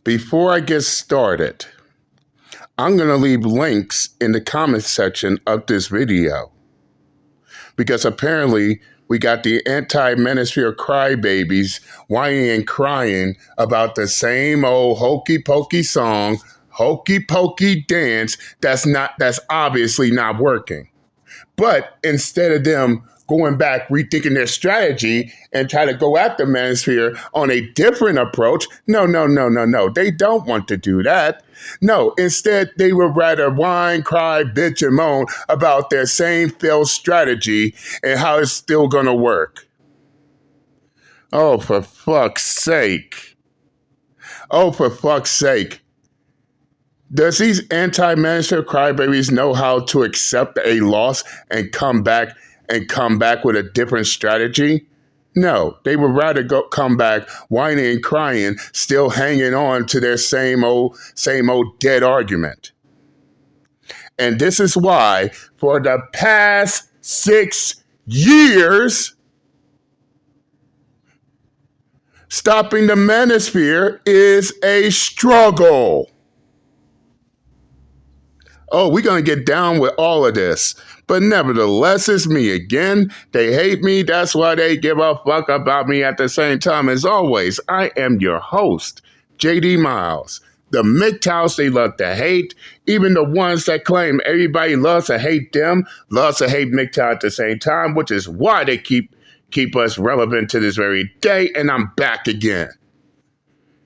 Before I get started, I'm going to leave links in the comment section of this video because apparently we got the anti-Manosphere crybabies whining and crying about the same old hokey pokey song, hokey pokey dance that's obviously not working. But instead of them going back, rethinking their strategy and try to go at the Manosphere on a different approach, no. They don't want to do that. No, instead, they would rather whine, cry, bitch, and moan about their same failed strategy and how it's still going to work. Oh, for fuck's sake. Oh, for fuck's sake. Does these anti-Manosphere crybabies know how to accept a loss and come back with a different strategy? No, they would rather come back whining and crying, still hanging on to their same old dead argument. And this is why, for the past 6 years, stopping the Manosphere is a struggle. Oh, we're going to get down with all of this. But nevertheless, it's me again. They hate me. That's why they give a fuck about me at the same time. As always, I am your host, JD Miles. The MGTOWs they love to hate. Even the ones that claim everybody loves to hate them, loves to hate MGTOW at the same time, which is why they keep us relevant to this very day. And I'm back again.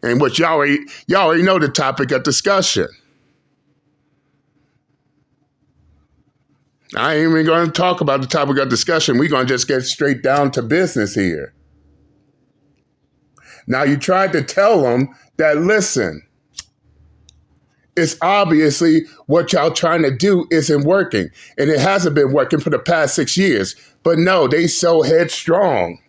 And what y'all already know the topic of discussion. I ain't even going to talk about the topic of discussion. We're going to just get straight down to business here. Now, you tried to tell them that, listen, it's obviously what y'all trying to do isn't working. And it hasn't been working for the past 6 years. But no, they so headstrong.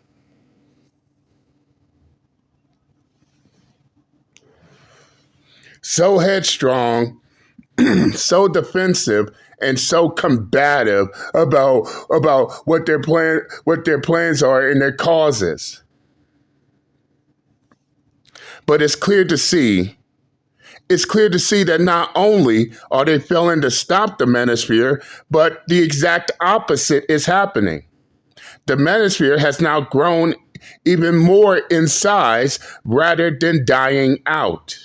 So headstrong, so defensive, and so combative about what their plans are and their causes. But it's clear to see that not only are they failing to stop the Manosphere, but the exact opposite is happening. The Manosphere has now grown even more in size rather than dying out.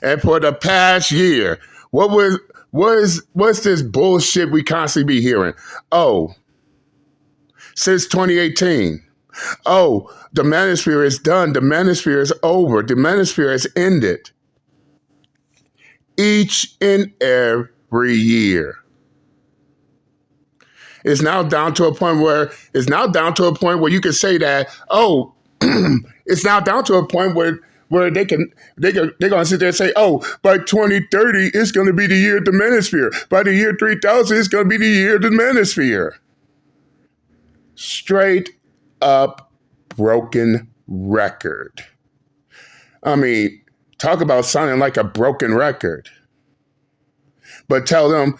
And for the past year, what's this bullshit we constantly be hearing? Oh, since 2018. Oh, the Manosphere is done. The Manosphere is over. The Manosphere has ended. Each and every year. It's now down to a point where you can say that, oh, it's now down to a point where they're going to sit there and say, oh, by 2030, it's going to be the year of the Manosphere. By the year 3000, it's going to be the year of the Manosphere. Straight up broken record. I mean, talk about sounding like a broken record. But tell them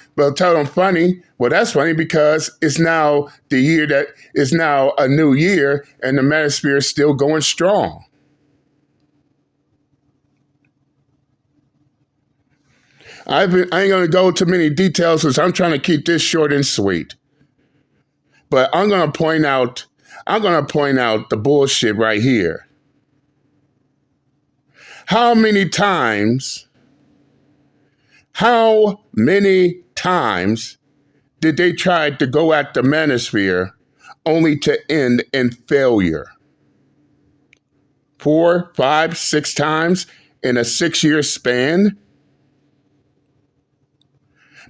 funny. Well, that's funny because it's now the year that is now a new year and the Manosphere is still going strong. I ain't going to go into many details because I'm trying to keep this short and sweet. But I'm going to point out the bullshit right here. How many times did they try to go at the Manosphere only to end in failure? 4, 5, 6 times in a 6-year span?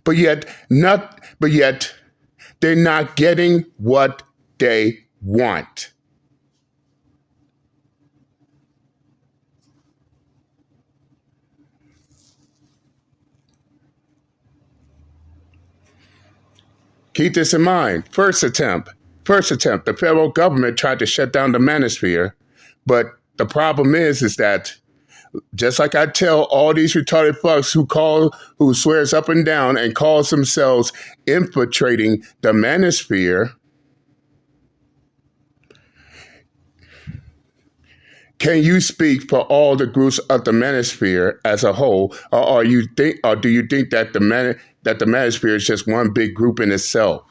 But yet they're not getting what they want. Keep this in mind. First attempt, the federal government tried to shut down the Manosphere, but the problem is that just like I tell all these retarded fucks who swears up and down and calls themselves infiltrating the Manosphere, Can you speak for all the groups of the Manosphere as a whole, or do you think that the Manosphere is just one big group in itself?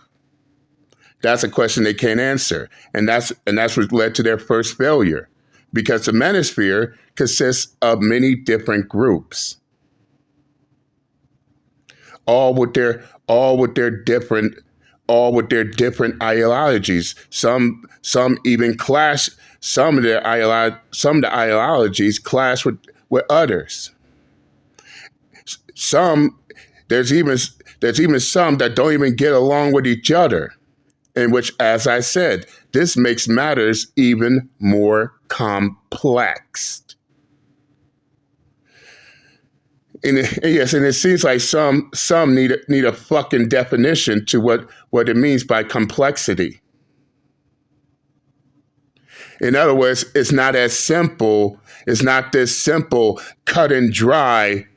That's a question they can't answer, and that's what led to their first failure, because the Manosphere consists of many different groups, all with their different ideologies. Some even clash. Some of the ideologies clash with others. Some there's even some that don't even get along with each other. In which, as I said, this makes matters even more complex. And it seems like some need a fucking definition to what it means by complexity. In other words, it's not as simple. It's not this simple, cut and dry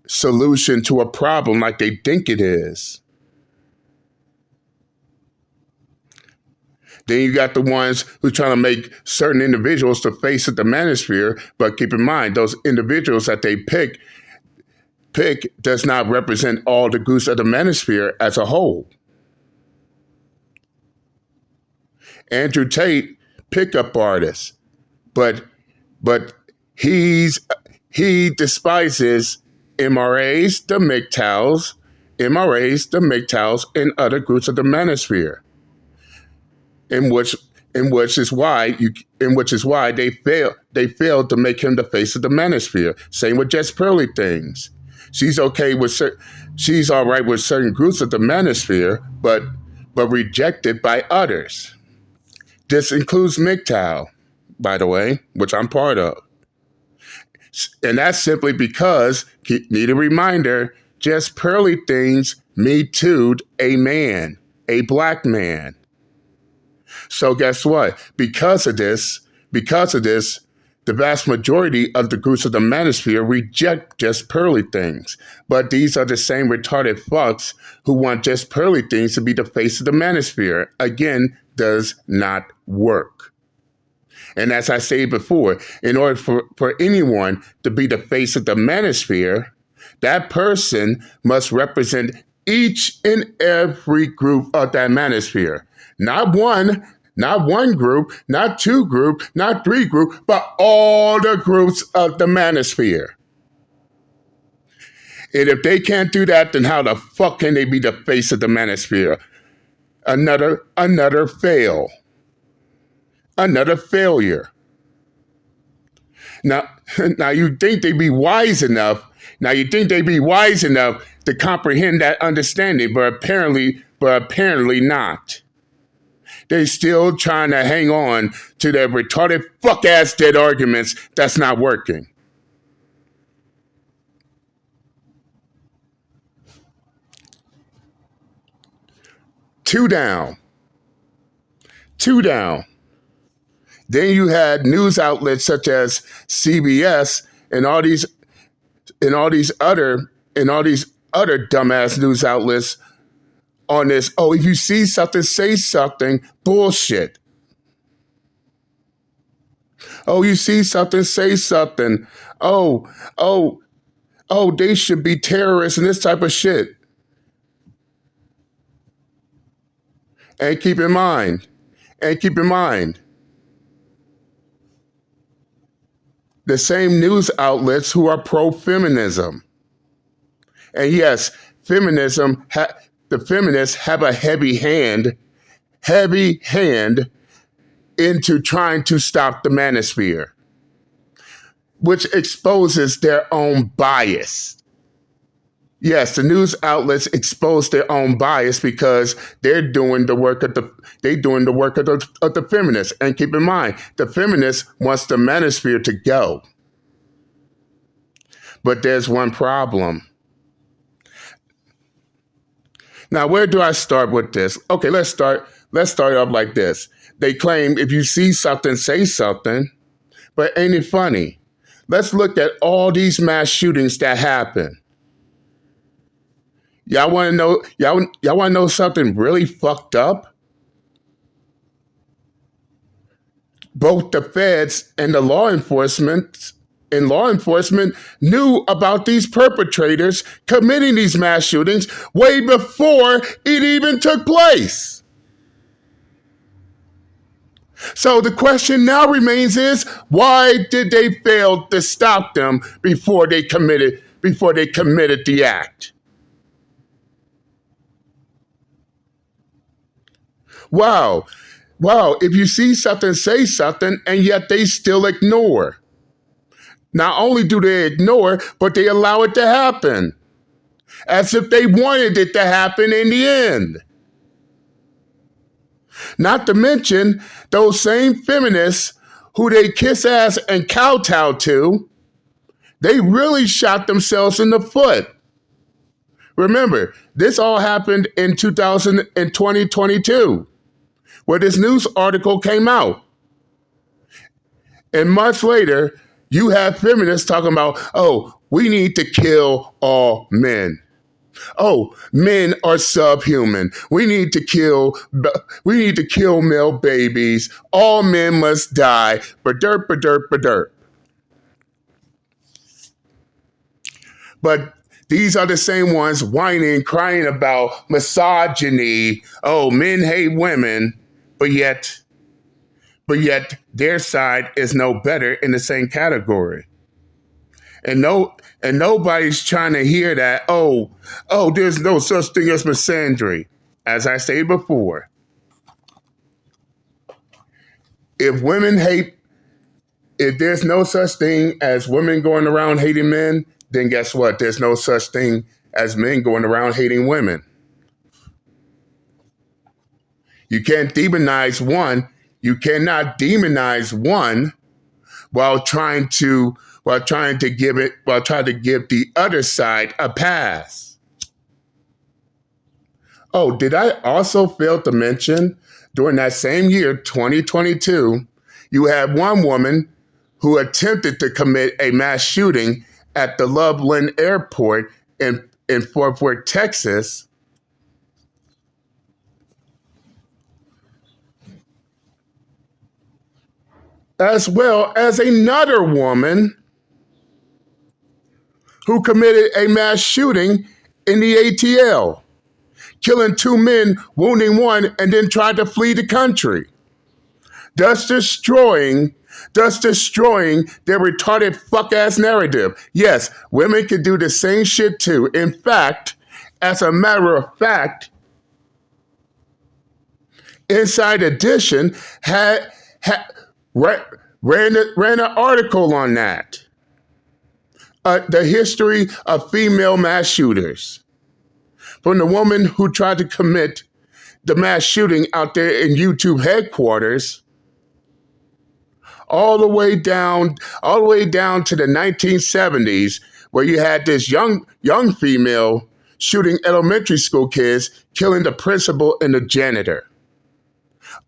solution to a problem like they think it is. Then you got the ones who are trying to make certain individuals the face of the Manosphere, but keep in mind, those individuals that they pick does not represent all the groups of the Manosphere as a whole. Andrew Tate, pickup artist, but he despises MRAs, the MGTOWs, and other groups of the Manosphere. In which is why they failed to make him the face of the Manosphere. Same with Jess Pearly things. She's all right with certain groups of the Manosphere, but rejected by others. This includes MGTOW, by the way, which I'm part of. And that's simply because, need a reminder, Jess Pearly things Me Too'd a man, a black man. So guess what? Because of this, the vast majority of the groups of the Manosphere reject Just Pearly things. But these are the same retarded fucks who want Just Pearly things to be the face of the Manosphere. Again, does not work. And as I said before, in order for anyone to be the face of the Manosphere, that person must represent each and every group of that Manosphere. Not one group, not two group, not three group, but all the groups of the Manosphere. And if they can't do that, then how the fuck can they be the face of the Manosphere? Another fail. Another failure. Now you think they'd be wise enough. To comprehend that understanding, but apparently not. They're still trying to hang on to their retarded fuck-ass dead arguments that's not working. Two down. Then you had news outlets such as CBS and all these other dumbass news outlets on this, if you see something, say something, bullshit. You see something, say something. They should be terrorists and this type of shit. And keep in mind, the same news outlets who are pro-feminism. And yes, the feminists have a heavy hand into trying to stop the Manosphere, which exposes their own bias. Yes, the news outlets expose their own bias because they're doing the work of the feminists. And keep in mind, the feminists wants the Manosphere to go. But there's one problem. Now, where do I start with this? Okay, let's start off like this. They claim if you see something, say something. But ain't it funny? Let's look at all these mass shootings that happen. Y'all want to know something really fucked up? both the feds and the law enforcement knew about these perpetrators committing these mass shootings way before it even took place. So the question now remains is, why did they fail to stop them before they committed the act? Wow. Wow, if you see something, say something, and yet they still ignore. Not only do they ignore, but they allow it to happen, as if they wanted it to happen in the end. Not to mention those same feminists who they kiss ass and kowtow to, they really shot themselves in the foot. Remember, this all happened in 2022, where this news article came out. And months later, you have feminists talking about, oh, we need to kill all men. Oh, men are subhuman. We need to kill male babies. All men must die. Ba-derp, ba-derp, ba-derp. But these are the same ones whining, crying about misogyny. Oh, men hate women, but yet their side is no better in the same category. And nobody's trying to hear that, oh, there's no such thing as misandry. As I stated before, if there's no such thing as women going around hating men, then guess what? There's no such thing as men going around hating women. You can't demonize one. You cannot demonize one while trying to give the other side a pass. Oh, did I also fail to mention during that same year, 2022, you had one woman who attempted to commit a mass shooting at the Loveland Airport in Fort Worth, Texas. As well as another woman who committed a mass shooting in the ATL, killing 2 men, wounding 1, and then tried to flee the country, thus destroying their retarded fuck-ass narrative. Yes, women can do the same shit too. In fact, as a matter of fact, Inside Edition ran an article on that. The history of female mass shooters. From the woman who tried to commit the mass shooting out there in YouTube headquarters, all the way down to the 1970s, where you had this young female shooting elementary school kids, killing the principal and the janitor.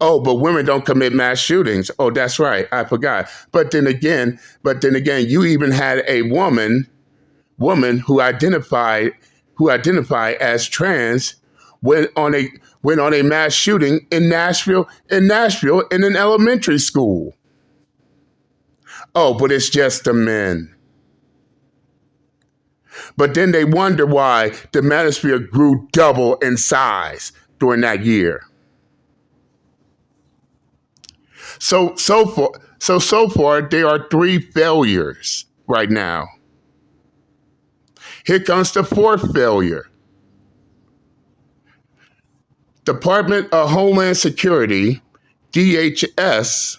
Oh, but women don't commit mass shootings. Oh, that's right, I forgot. But then again, you even had a woman who identified as trans went on a mass shooting in Nashville in an elementary school. Oh, but it's just the men. But then they wonder why the Manosphere grew double in size during that year. So far, there are 3 failures right now. Here comes the 4th failure. Department of Homeland Security, DHS,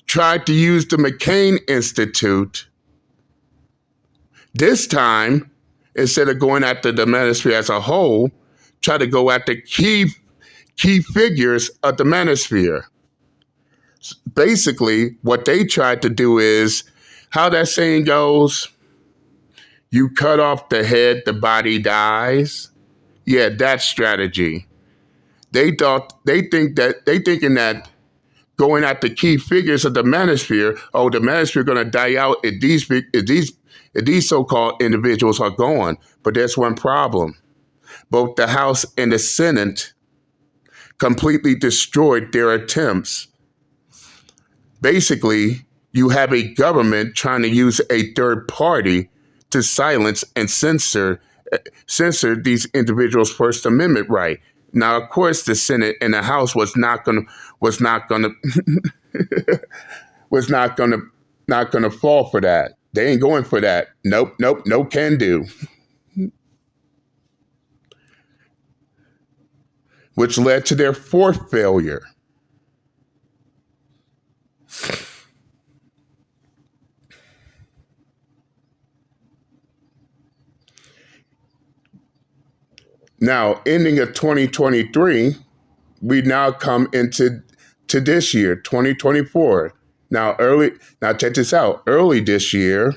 tried to use the McCain Institute. This time, instead of going after the Manosphere as a whole, try to go after key figures of the Manosphere. Basically, what they tried to do is, how that saying goes, you cut off the head, the body dies. Yeah, that strategy. They thinking that going at the key figures of the Manosphere, the Manosphere going to die out if these so-called individuals are gone. But there's one problem. Both the House and the Senate completely destroyed their attempts Basically, you have a government trying to use a third party to silence and censor these individuals' First Amendment right. Now, of course, the Senate and the House was not gonna fall for that. They ain't going for that. Nope, nope, no can do. Which led to their fourth failure. Now, ending of 2023, we now come into this year, 2024. Now, check this out. Early this year,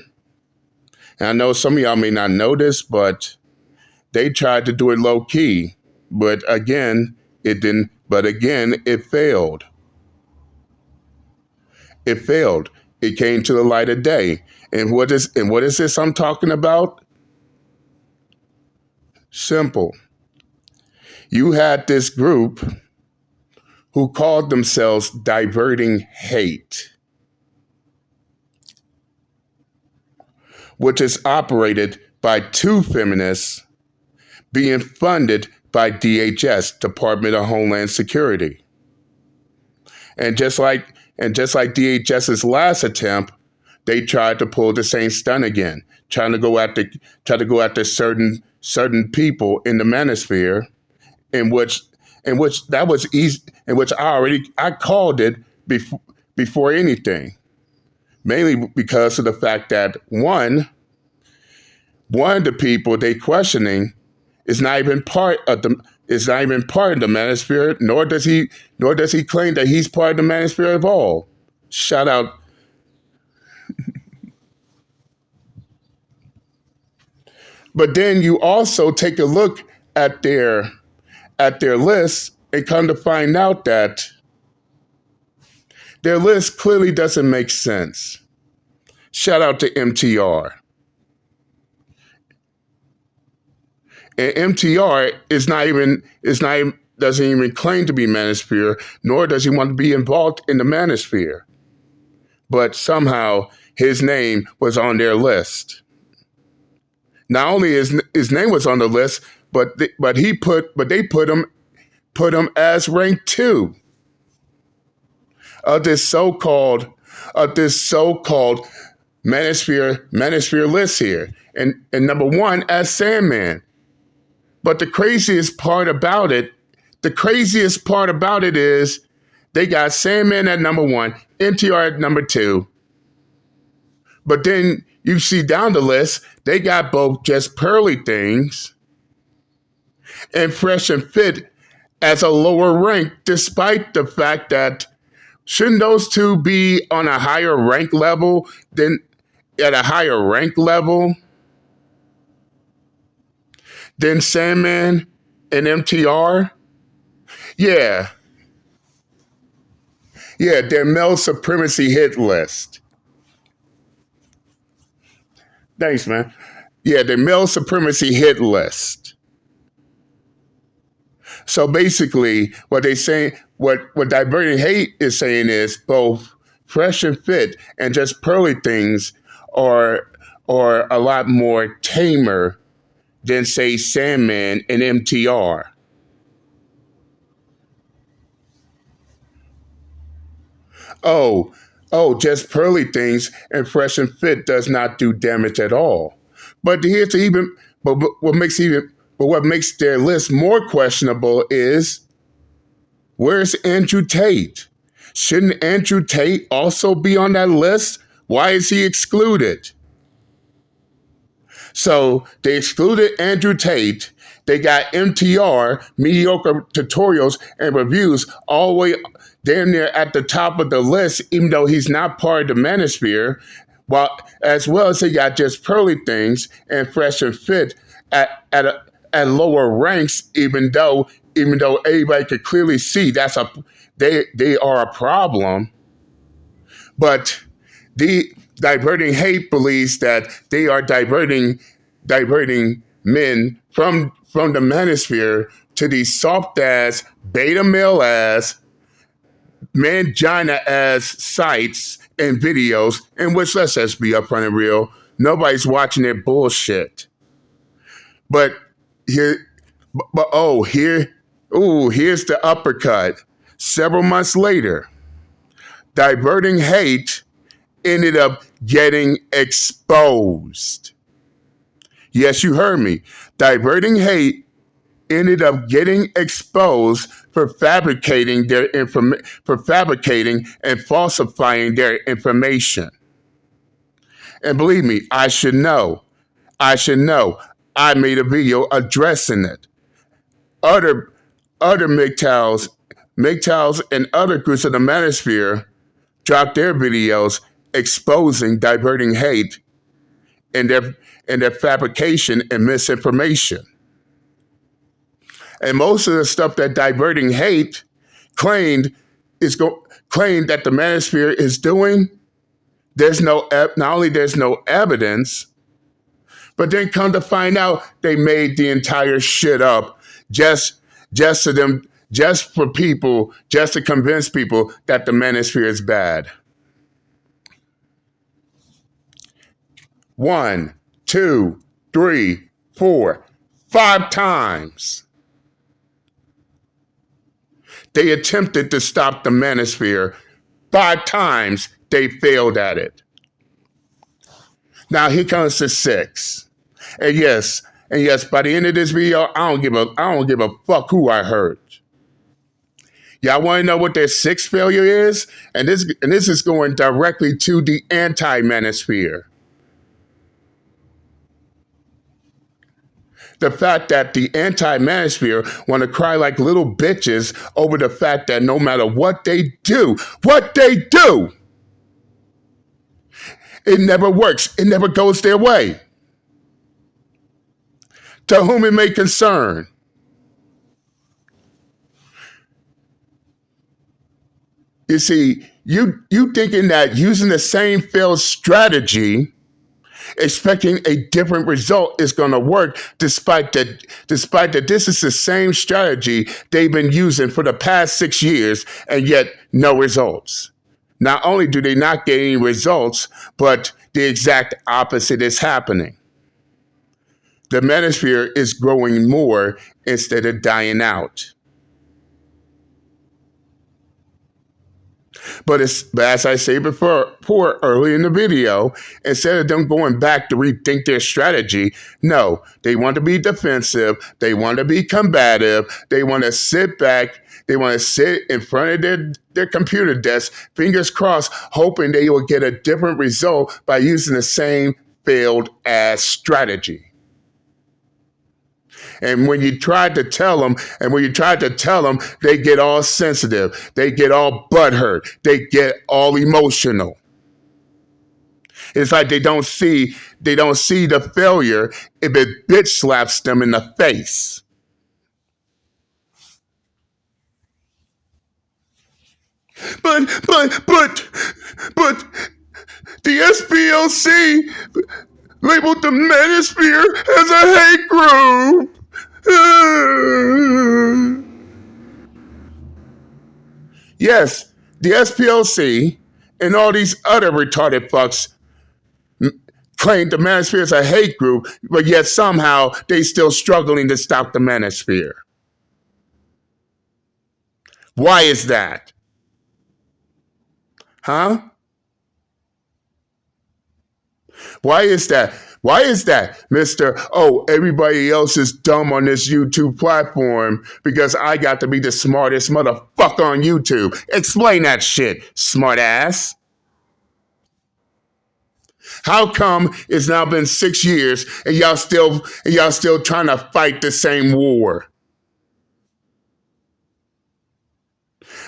and I know some of y'all may not know this, but they tried to do it low key. But again, it didn't. But again, it failed. It failed. It came to the light of day. And what is this I'm talking about? Simple. You had this group who called themselves Diverting Hate, which is operated by two feminists being funded by DHS, Department of Homeland Security. And just like DHS's last attempt, they tried to pull the same stunt again, trying to go after certain people in the Manosphere, in which that was easy, in which I called it before anything, mainly because of the fact that one of the people they questioning is not even part of the Manosphere, nor does he claim that he's part of the Manosphere at all. Shout out. But then you also take a look at their list and come to find out that their list clearly doesn't make sense. Shout out to MTR. And MTR doesn't even claim to be Manosphere, nor does he want to be involved in the Manosphere. But somehow his name was on their list. Not only his name was on the list, but they put him as rank 2 of this so-called Manosphere list here, and number 1 as Sandman. But the craziest part about it is they got Sandman at number 1, MTR at number 2. But then you see down the list, they got both Just Pearly Things and Fresh and Fit as a lower rank, despite the fact that shouldn't those two be on a higher rank level than Sandman and MTR? Yeah, their male supremacy hit list. Thanks, man. Yeah, the male supremacy hit list. So basically, what Diverting Hate is saying is both Fresh and Fit and Just Pearly Things are a lot more tamer than, say, Sandman and MTR. Just Pearly Things and Fresh and Fit does not do damage at all. But what makes their list more questionable is, where's Andrew Tate? Shouldn't Andrew Tate also be on that list? Why is he excluded? So they excluded Andrew Tate. They got MTR, mediocre tutorials and reviews, all the way damn near at the top of the list, even though he's not part of the Manosphere, as well as they got Just Pearly Things and Fresh and Fit at lower ranks, even though everybody could clearly see they are a problem. But the Diverting Hate believes that they are diverting men from the Manosphere to these soft ass, beta male ass mangina as sites and videos in which, let's just be upfront and real, nobody's watching their bullshit. But here, here's the uppercut. Several months later, diverting hate ended up getting exposed. Yes, you heard me. Diverting hate ended up getting exposed for fabricating and falsifying their information. And believe me, I should know. I made a video addressing it. Other MGTOWs and other groups of the Manosphere dropped their videos exposing diverting hate and their fabrication and misinformation. And most of the stuff that diverting hate claimed that the Manosphere is doing, not only there's no evidence, but then come to find out they made the entire shit up just to convince people that the Manosphere is bad. 1, 2, 3, 4, 5 times they attempted to stop the Manosphere. 5 times they failed at it. Now here comes the 6. And yes, by the end of this video, I don't give a fuck who I hurt. Y'all want to know what their 6th failure is? And this is going directly to the anti-Manosphere. The fact that the anti-Manosphere want to cry like little bitches over the fact that no matter what they do, it never works. It never goes their way. To whom it may concern. You see, you thinking that using the same failed strategy, expecting a different result is going to work, despite that this is the same strategy they've been using for the past 6 years, and yet no results. Not only do they not get any results, but the exact opposite is happening. The Manosphere is growing more instead of dying out. But as I said before early in the video, instead of them going back to rethink their strategy, no, they want to be defensive. They want to be combative. They want to sit back. They want to sit in front of their computer desk, fingers crossed, hoping they will get a different result by using the same failed ass strategy. And when you tried to tell them, they get all sensitive. They get all butthurt. They get all emotional. It's like they don't see the failure if it bitch slaps them in the face. But the SPLC labeled the Manosphere as a hate group. Yes, the SPLC and all these other retarded fucks claim the Manosphere is a hate group, but yet somehow they still struggling to stop the Manosphere. Why is that? Huh? Why is that? Why is that, Mr. Oh, everybody else is dumb on this YouTube platform because I got to be the smartest motherfucker on YouTube? Explain that shit, smart ass. How come it's now been 6 years and y'all still trying to fight the same war?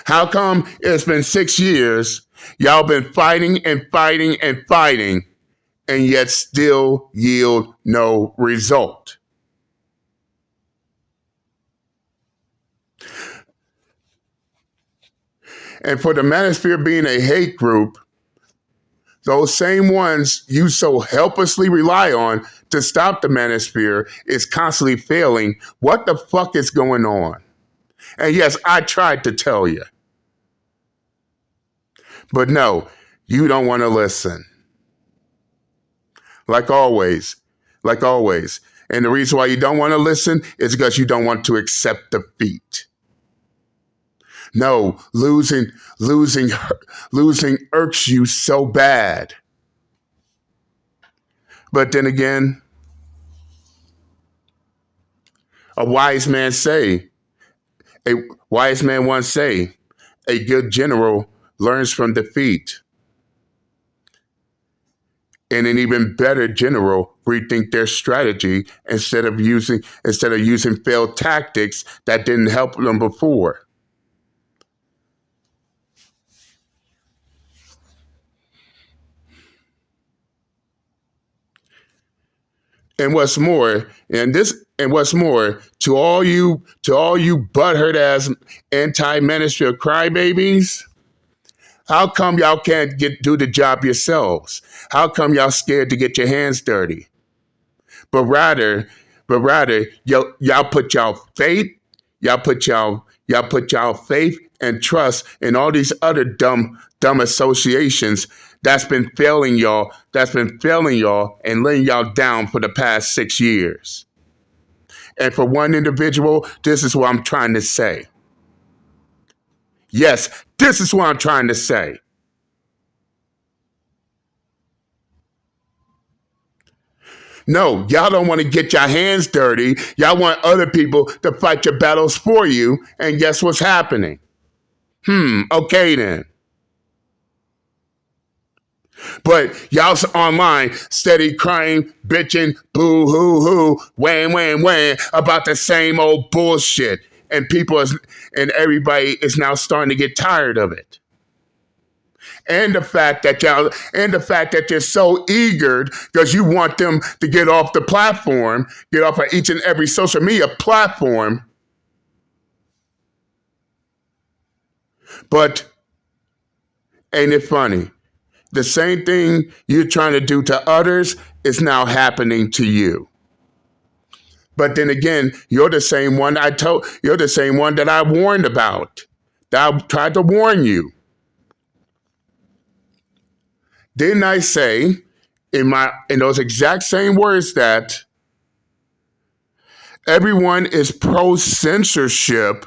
How come it's been 6 years, y'all been fighting and fighting and fighting, and yet still yield no result? And for the Manosphere being a hate group, those same ones you so helplessly rely on to stop the Manosphere is constantly failing. What the fuck is going on? And yes, I tried to tell you. But no, you don't want to listen. Like always, like always. And the reason why you don't want to listen is because you don't want to accept defeat. No, losing irks you so bad. But then again, a wise man say, a wise man once say, a good general learns from defeat. And an even better general rethink their strategy instead of using failed tactics that didn't help them before. And what's more, to all you butthurt ass anti-Manosphere crybabies, how come y'all can't do the job yourselves? How come y'all scared to get your hands dirty? But rather, y'all put y'all faith and trust in all these other dumb associations that's been failing y'all and letting y'all down for the past 6 years. And for one individual, this is what I'm trying to say. Yes, this is what I'm trying to say. No, y'all don't want to get your hands dirty. Y'all want other people to fight your battles for you. And guess what's happening? Okay then. But y'all's online steady crying, bitching, boo hoo hoo, wham about the same old bullshit. And everybody is now starting to get tired of it. And the fact that you're so eager because you want them to get off the platform, get off of each and every social media platform. But ain't it funny? The same thing you're trying to do to others is now happening to you. But then again, you're the same one that I warned about. That I tried to warn you. Didn't I say in those exact same words that everyone is pro-censorship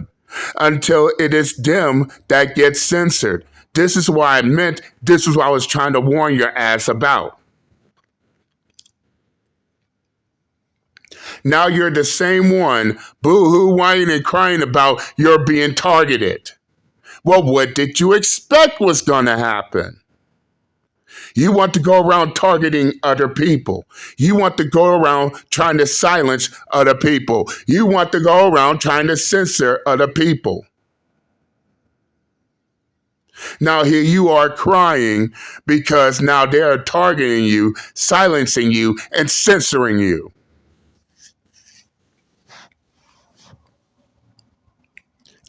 until it is them that gets censored? This is what I meant. This is what I was trying to warn your ass about. Now you're the same one, boo-hoo, whining and crying about you're being targeted. Well, what did you expect was going to happen? You want to go around targeting other people. You want to go around trying to silence other people. You want to go around trying to censor other people. Now here you are crying because now they're targeting you, silencing you, and censoring you.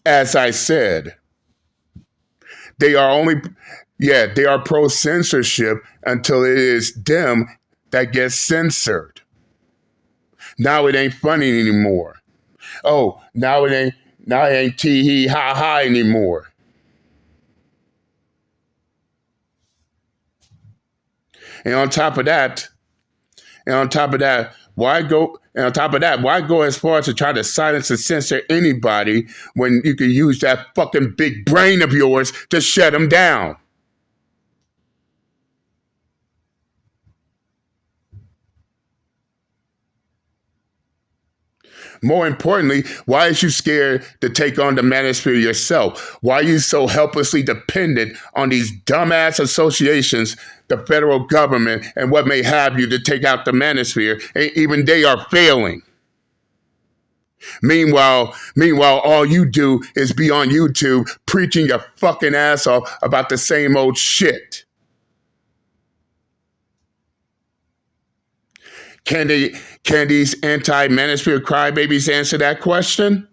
As I said, they are pro-censorship until it is them that gets censored. Now it ain't funny anymore. Oh, now it ain't tee hee ha ha anymore. And on top of that, why go as far as to try to silence and censor anybody when you can use that fucking big brain of yours to shut them down? More importantly, why is you scared to take on the Manosphere yourself? Why are you so helplessly dependent on these dumbass associations, the federal government, and what may have you to take out the Manosphere, and even they are failing? Meanwhile, all you do is be on YouTube preaching your fucking ass off about the same old shit. Can these anti-Manosphere crybabies answer that question?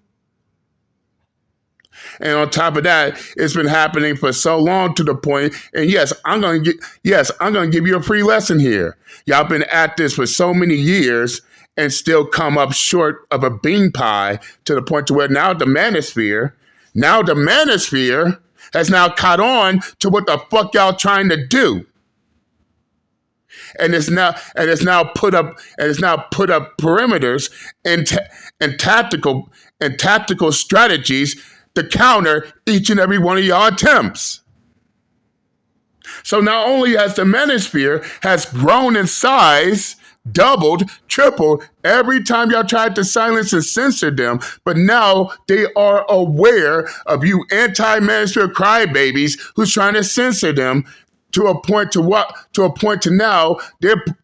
And on top of that, it's been happening for so long to the point, and yes, I'm gonna give you a free lesson here. Y'all been at this for so many years and still come up short of a bean pie to the point to where now the Manosphere has now caught on to what the fuck y'all trying to do. And it's now put up perimeters and tactical strategies to counter each and every one of y'all attempts. So not only has the Manosphere has grown in size, doubled, tripled every time y'all tried to silence and censor them, but now they are aware of you anti-Manosphere crybabies who's trying to censor them to a point to now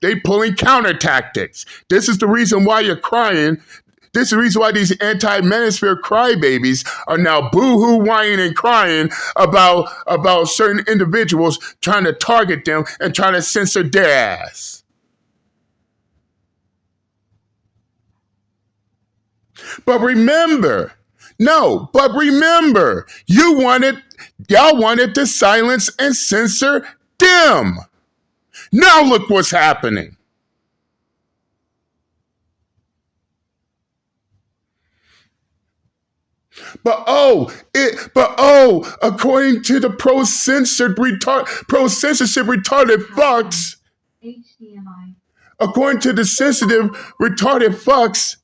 they pulling counter tactics. This is the reason why you're crying. This is the reason why these anti-Manosphere crybabies are now boo-hoo whining and crying about certain individuals trying to target them and trying to censor their ass. But remember, y'all wanted to silence and censor them. Now look what's happening. But according to the pro-censorship retarded fucks, HDMI. According to the sensitive retarded fucks,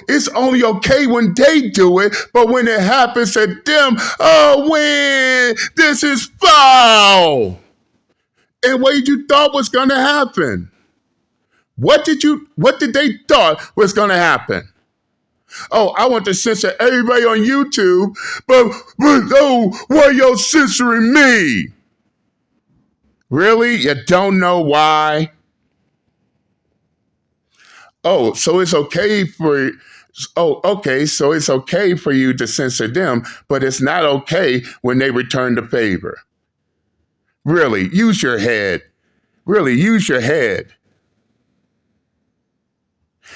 it's only okay when they do it, but when it happens to them, this is foul. And what did you thought was gonna happen? What did they thought was gonna happen? I want to censor everybody on YouTube, but why y'all censoring me? Really? You don't know why? So it's okay for you to censor them, but it's not okay when they return the favor. Really, use your head. Really, use your head.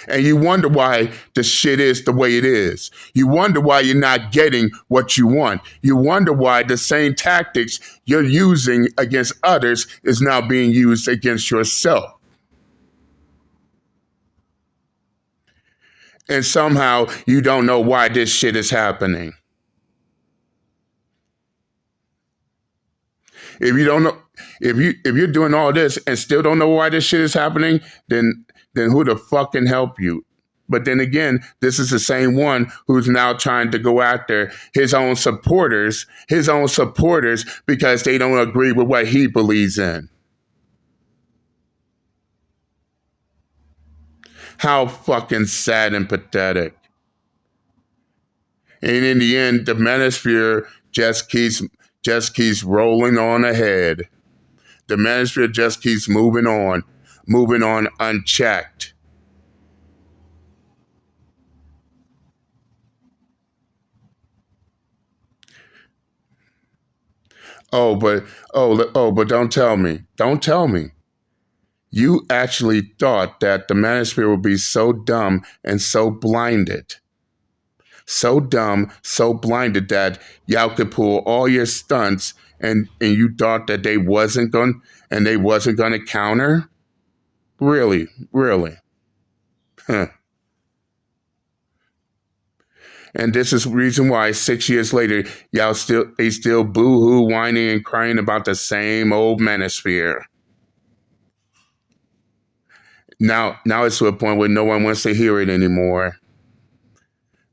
And you wonder why the shit is the way it is. You wonder why you're not getting what you want. You wonder why the same tactics you're using against others is now being used against yourself. And somehow you don't know why this shit is happening. If you don't know, if you're doing all this and still don't know why this shit is happening, then who the fuck can help you? But then again, this is the same one who's now trying to go after his own supporters because they don't agree with what he believes in. How fucking sad and pathetic. And in the end, the Manosphere just keeps rolling on ahead. The Manosphere just keeps moving on unchecked. But don't tell me. You actually thought that the Manosphere would be so dumb and so blinded. So dumb, so blinded that y'all could pull all your stunts and you thought that they wasn't gonna counter? Really? Huh. And this is the reason why 6 years later, they still boo-hoo whining and crying about the same old Manosphere. Now it's to a point where no one wants to hear it anymore.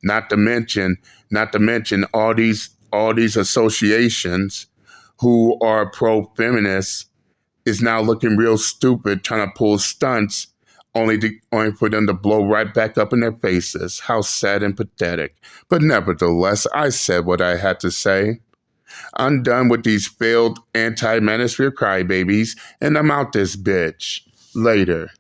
Not to mention all these associations who are pro-feminists is now looking real stupid trying to pull stunts only for them to blow right back up in their faces. How sad and pathetic. But nevertheless, I said what I had to say. I'm done with these failed anti-Manosphere crybabies, and I'm out this bitch. Later.